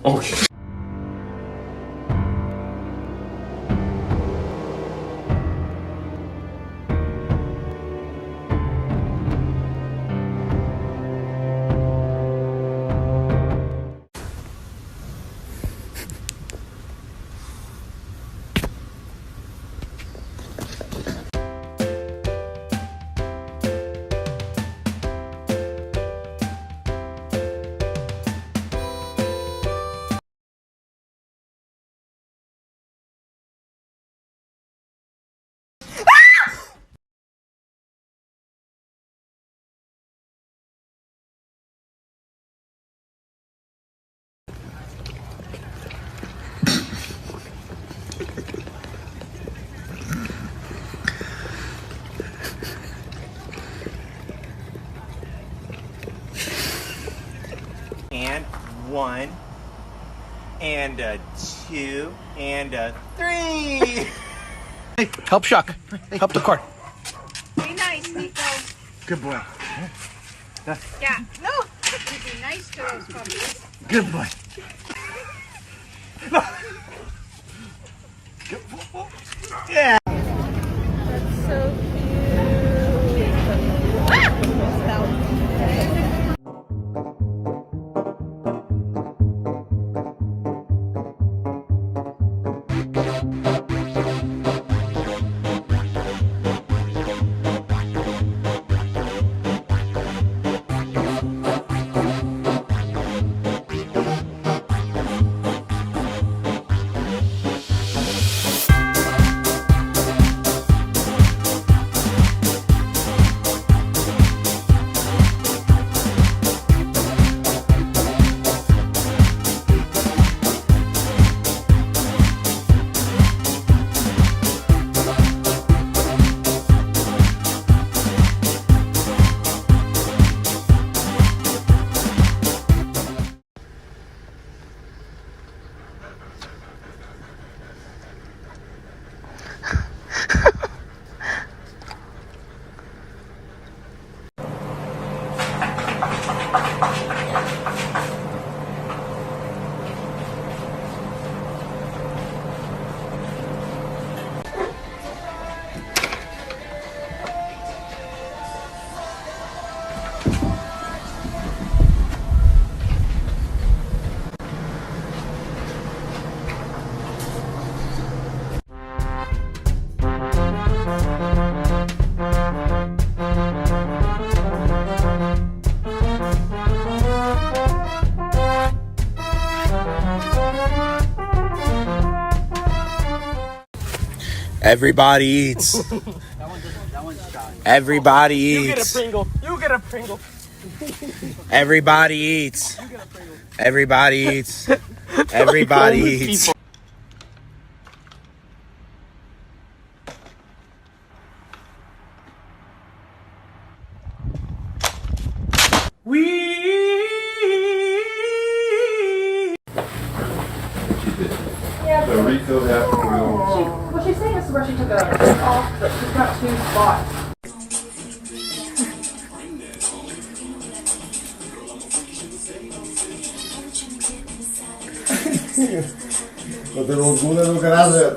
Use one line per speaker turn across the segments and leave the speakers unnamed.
Oh shit.
And 1, and 2, and 3.
Hey, help Chuck. Help the cart.
Be nice, Nico.
Good boy.
Yeah. No. You be nice to those puppies.
Good boy. Yeah.
That's so cute.
Everybody eats. Everybody eats.
You get a Pringle. You get a Pringle.
Everybody eats. Everybody eats. Everybody eats.
The refill happened.
Well, she's saying this is where she took it off, but she's got 2 spots.
No te lo juro, no gracias.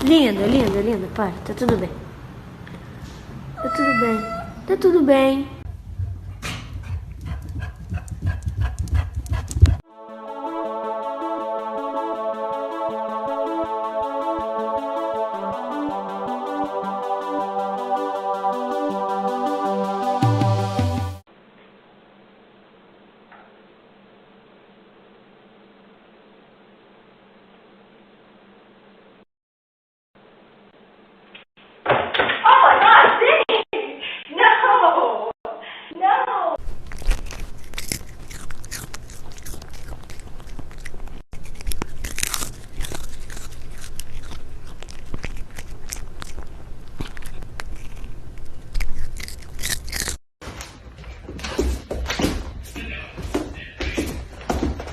Lindo, lindo, lindo, pai. Tá tudo bem. Tá tudo bem. Tá tudo bem.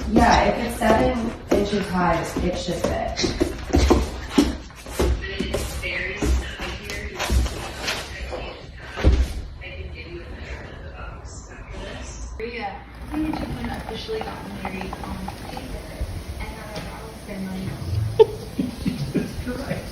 Yeah, if it's 7 inches high, it should fit.
Yeah, I think the two women officially got married on paper, and now they're all ceremony.
Correct.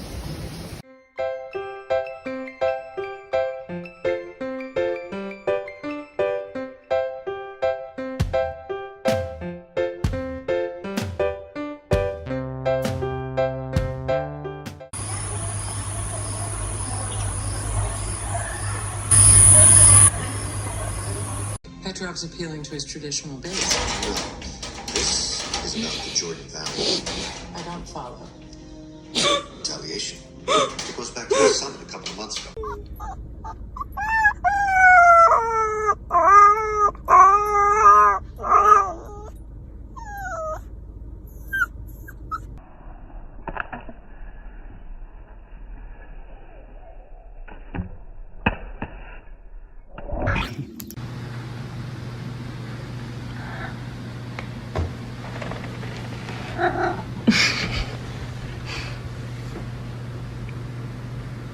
Petrov's appealing to his traditional base.
This is about the Jordan Valley.
I don't follow.
Retaliation. It goes back to the summit a couple of months ago.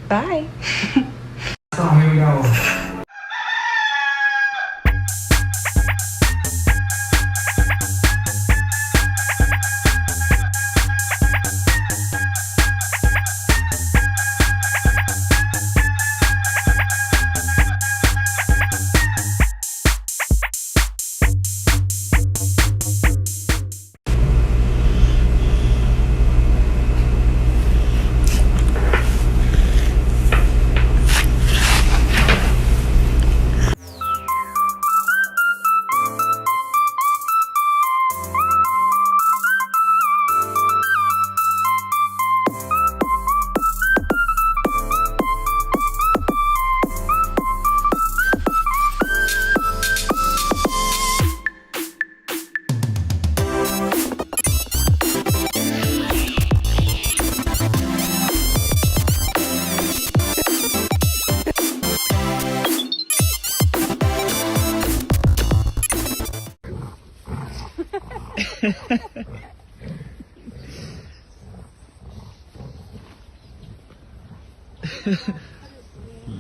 Bye.
So here we go.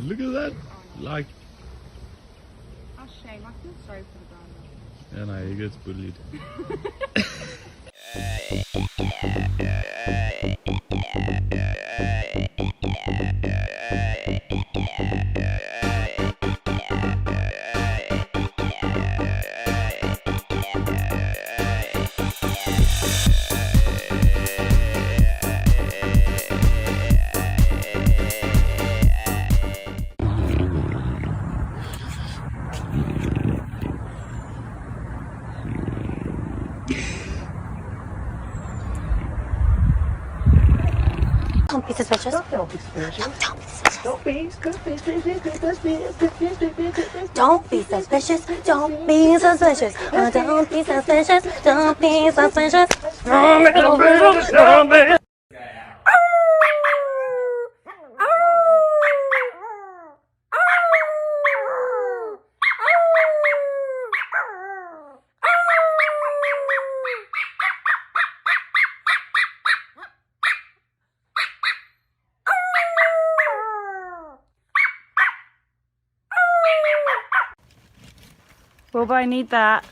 Look at that. Like,
Oh, shame. I feel sorry for the
ja,
guy.
nee, je gets bullied.
Don't be suspicious.
Don't be suspicious.
Don't be suspicious.
Don't be suspicious.
Don't be suspicious. Don't be suspicious. Don't be suspicious. Don't be suspicious. Don't be.
Wilbur, I need that.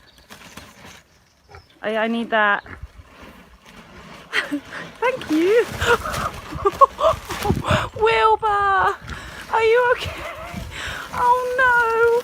I need that. Thank you. Wilbur, are you okay? Oh no.